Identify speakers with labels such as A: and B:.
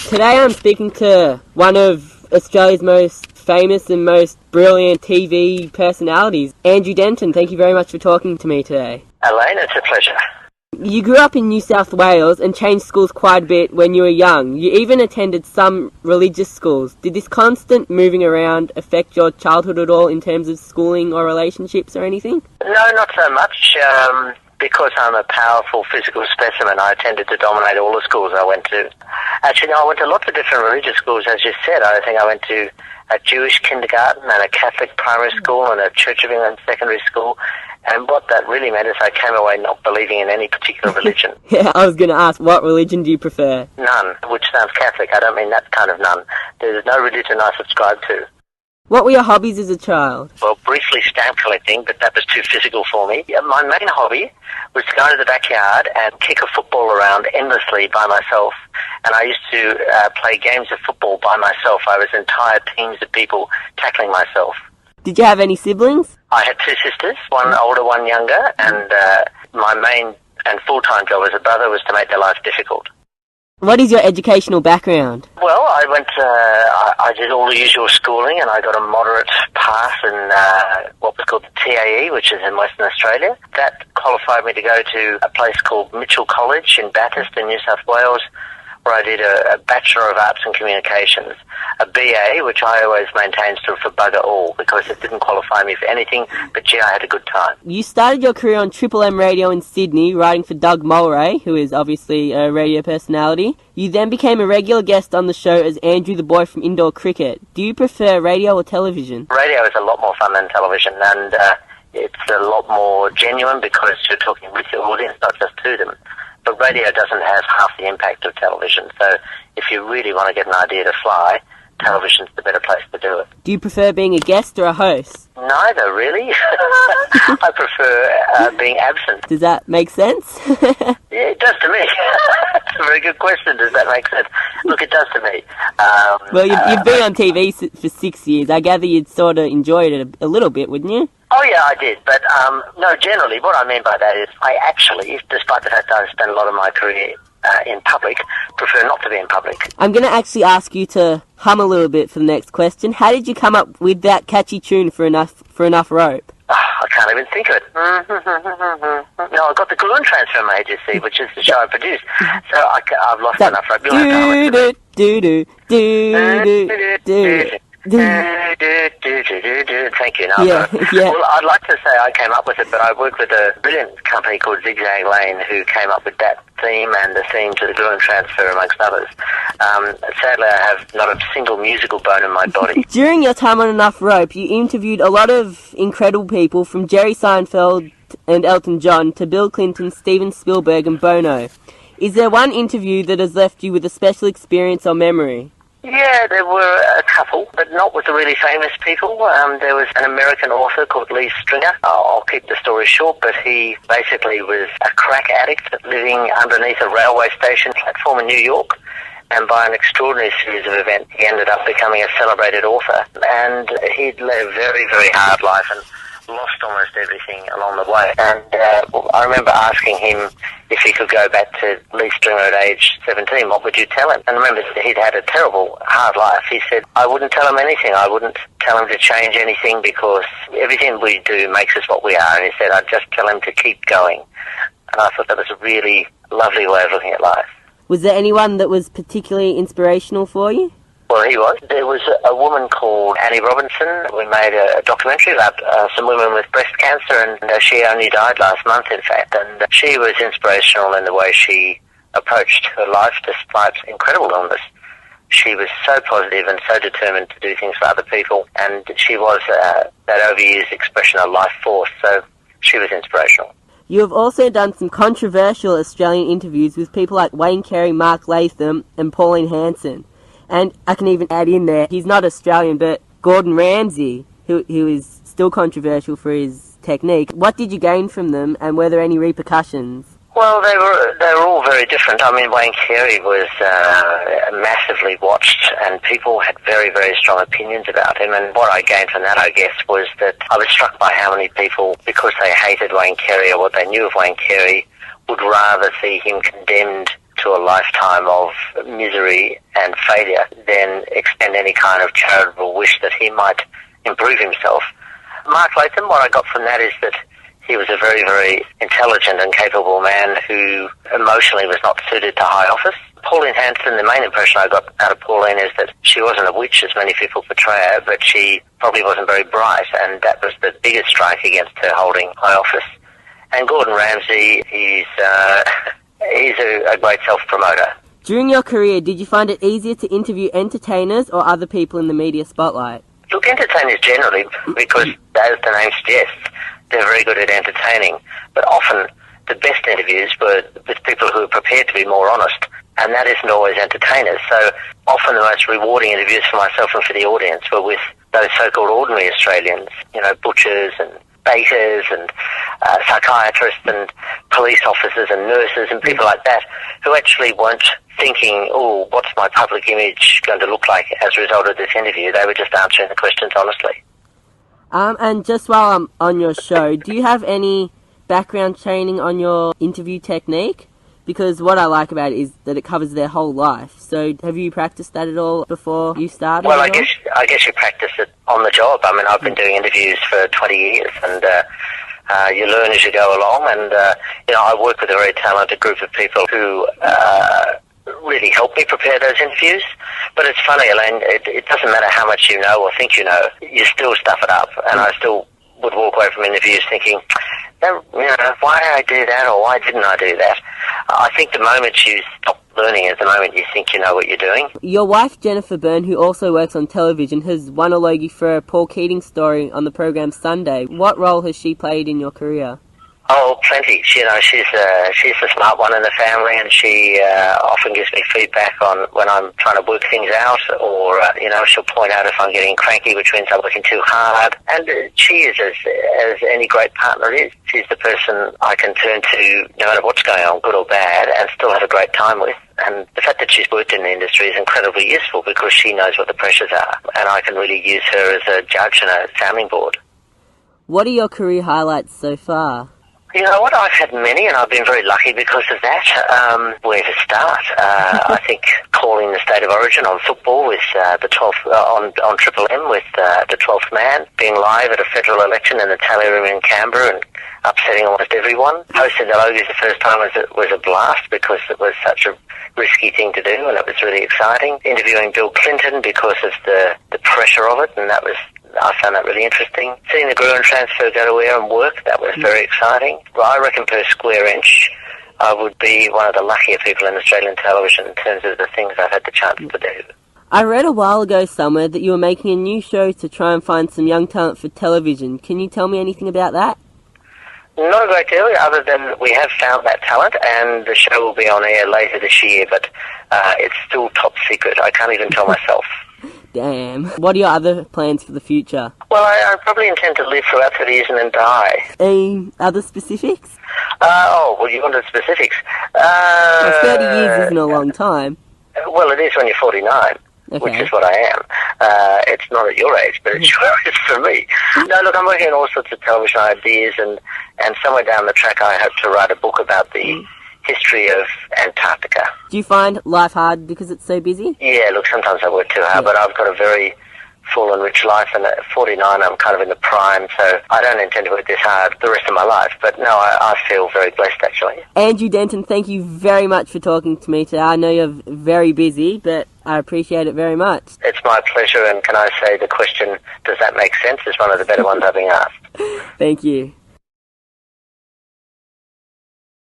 A: Today I'm speaking to one of Australia's most famous and most brilliant TV personalities, Andrew Denton. Thank you very much for talking to me today.
B: Elaine, it's a pleasure.
A: You grew up in New South Wales and changed schools quite a bit when you were young. You even attended some religious schools. Did this constant moving around affect your childhood at all in terms of schooling or relationships or anything?
B: No, not so much. Because I'm a powerful physical specimen, I tended to dominate all the schools I went to. Actually, no, I went to lots of different religious schools, as you said. I think I went to a Jewish kindergarten and a Catholic primary school and a Church of England secondary school. And what that really meant is I came away not believing in any particular religion.
A: Yeah, I was going to ask, what religion do you prefer?
B: None, which sounds Catholic. I don't mean that kind of none. There's no religion I subscribe to.
A: What were your hobbies as a child?
B: Well, briefly stamp collecting, but that was too physical for me. My main hobby was to go into the backyard and kick a football around endlessly by myself. And I used to play games of football by myself. I was entire teams of people tackling myself.
A: Did you have any siblings?
B: I had two sisters, one older, one younger, and my main and full-time job as a brother was to make their life difficult.
A: What is your educational background?
B: Well, I did all the usual schooling, and I got a moderate pass in what was called the TAE, which is in Western Australia. That qualified me to go to a place called Mitchell College in Bathurst in New South Wales, where I did a Bachelor of Arts and Communications, a BA, which I always maintained stood for bugger all, because it didn't qualify me for anything, but gee, I had a good time.
A: You started your career on Triple M Radio in Sydney, writing for Doug Mulray, who is obviously a radio personality. You then became a regular guest on the show as Andrew the Boy from Indoor Cricket. Do you prefer radio or television?
B: Radio is a lot more fun than television, and it's a lot more genuine because you're talking with your audience, not just to them. But radio doesn't have half the impact of television, so if you really want to get an idea to fly, television's the better place to do it.
A: Do you prefer being a guest or a host?
B: Neither, really. I prefer being absent.
A: Does that make sense?
B: Yeah, it does to me. It's a very good question. Does that make sense? Look, it does to me.
A: Well, you've been on TV for 6 years. I gather you'd sort of enjoyed it a little bit, wouldn't you?
B: Oh, yeah, I did. But, no, generally, what I mean by that is I actually, despite the fact that I spent a lot of my career in public, prefer not to be in public.
A: I'm going to actually ask you to hum a little bit for the next question. How did you come up with that catchy tune for enough rope?
B: Oh, I can't even think of it. No, I got the Gogoodman transfer made, you see, which is the show I produced. So I've lost enough rope. Thank you. No,
A: yeah.
B: Well, I'd like to say I came up with it, but I worked with a brilliant company called Zigzag Lane who came up with that theme and the theme to the Gogoodman transfer, amongst others. Sadly, I have not a single musical bone in my body.
A: During your time on Enough Rope, you interviewed a lot of incredible people, from Jerry Seinfeld and Elton John to Bill Clinton, Steven Spielberg and Bono. Is there one interview that has left you with a special experience or memory?
B: Yeah, there were a couple, but not with the really famous people. There was an American author called Lee Stringer. I'll keep the story short, but he basically was a crack addict living underneath a railway station platform in New York. And by an extraordinary series of events, he ended up becoming a celebrated author. And he'd led a very, very hard life and lost almost everything along the way. And I remember asking him if he could go back to Lee Stringer at age 17, what would you tell him? And remember, he'd had a terrible, hard life. He said, I wouldn't tell him anything. I wouldn't tell him to change anything because everything we do makes us what we are. And he said, I'd just tell him to keep going. And I thought that was a really lovely way of looking at life.
A: Was there anyone that was particularly inspirational for you?
B: Well, he was. There was a woman called Annie Robinson. We made a documentary about some women with breast cancer, and she only died last month, in fact. And she was inspirational in the way she approached her life despite incredible illness. She was so positive and so determined to do things for other people, and she was that overused expression of life force, so she was inspirational.
A: You have also done some controversial Australian interviews with people like Wayne Carey, Mark Latham and Pauline Hanson. And I can even add in there, he's not Australian, but Gordon Ramsay, who is still controversial for his technique. What did you gain from them, and were there any repercussions?
B: Well, they were all very different. I mean, Wayne Carey was massively watched, and people had very, very strong opinions about him. And what I gained from that, I guess, was that I was struck by how many people, because they hated Wayne Carey or what they knew of Wayne Carey, would rather see him condemned to to a lifetime of misery and failure than extend any kind of charitable wish that he might improve himself. Mark Latham, what I got from that is that he was a very, very intelligent and capable man who emotionally was not suited to high office. Pauline Hanson, the main impression I got out of Pauline is that she wasn't a witch, as many people portray her, but she probably wasn't very bright, and that was the biggest strike against her holding high office. And Gordon Ramsay, he's a great self-promoter.
A: During your career, did you find it easier to interview entertainers or other people in the media spotlight?
B: Look, entertainers generally, because as the name suggests, they're very good at entertaining. But often the best interviews were with people who are prepared to be more honest, and that isn't always entertainers. So often the most rewarding interviews for myself and for the audience were with those so-called ordinary Australians, butchers and bakers and psychiatrists and police officers and nurses and people like that, who actually weren't thinking, oh, what's my public image going to look like as a result of this interview? They were just answering the questions honestly.
A: And just while I'm on your show, do you have any background training on your interview technique? Because what I like about it is that it covers their whole life. So have you practiced that at all before you started?
B: Well, I guess you practice it on the job. I mean, I've been doing interviews for 20 years, and you learn as you go along. And I work with a very talented group of people who really help me prepare those interviews. But it's funny, Elaine, it doesn't matter how much you know or think you know, you still stuff it up. And I still would walk away from interviews thinking, why did I do that, or why didn't I do that? I think the moment you stop learning is the moment you think you know what you're doing.
A: Your wife, Jennifer Byrne, who also works on television, has won a Logie for a Paul Keating story on the program Sunday. What role has she played in your career?
B: Oh, plenty. She's the smart one in the family, and she often gives me feedback on when I'm trying to work things out, or she'll point out if I'm getting cranky, which means I'm working too hard. And she is as any great partner is. She's the person I can turn to no matter what's going on, good or bad, and still have a great time with. And the fact that she's worked in the industry is incredibly useful because she knows what the pressures are, and I can really use her as a judge and a sounding board. What
A: are your career highlights so far?
B: You know what, I've had many, and I've been very lucky because of that. Where to start? I think calling the State of Origin on football with the 12th, on Triple M with the 12th man, being live at a federal election in the tally room in Canberra and upsetting almost everyone. Hosting the Logies the first time was a blast because it was such a risky thing to do, and it was really exciting. Interviewing Bill Clinton because of the pressure of it, and I found that really interesting. Seeing the Gruen transfer go to air and work, that was very exciting. I reckon per square inch, I would be one of the luckier people in Australian television in terms of the things I've had the chance to do.
A: I read a while ago somewhere that you were making a new show to try and find some young talent for television. Can you tell me anything about that?
B: Not a great deal, other than we have found that talent, and the show will be on air later this year, but it's still top secret. I can't even tell myself.
A: Damn. What are your other plans for the future?
B: Well, I probably intend to live for about 30 years and then die.
A: Any other specifics?
B: You wanted specifics.
A: 30 years isn't a long time.
B: Well, it is when you're 49. Okay. Which is what I am. It's not at your age, but it sure is for me. No, look, I'm working on all sorts of television ideas, and somewhere down the track I hope to write a book about the history of Antarctica.
A: Do you find life hard because it's so busy?
B: Yeah, look, sometimes I work too hard, but I've got a very full and rich life, and at 49 I'm kind of in the prime, so I don't intend to work this hard the rest of my life. But no, I feel very blessed, actually.
A: Andrew Denton, thank you very much for talking to me today. I know you're very busy, but I appreciate it very much.
B: It's my pleasure, and can I say the question, does that make sense, is one of the better ones I've been asked.
A: Thank you.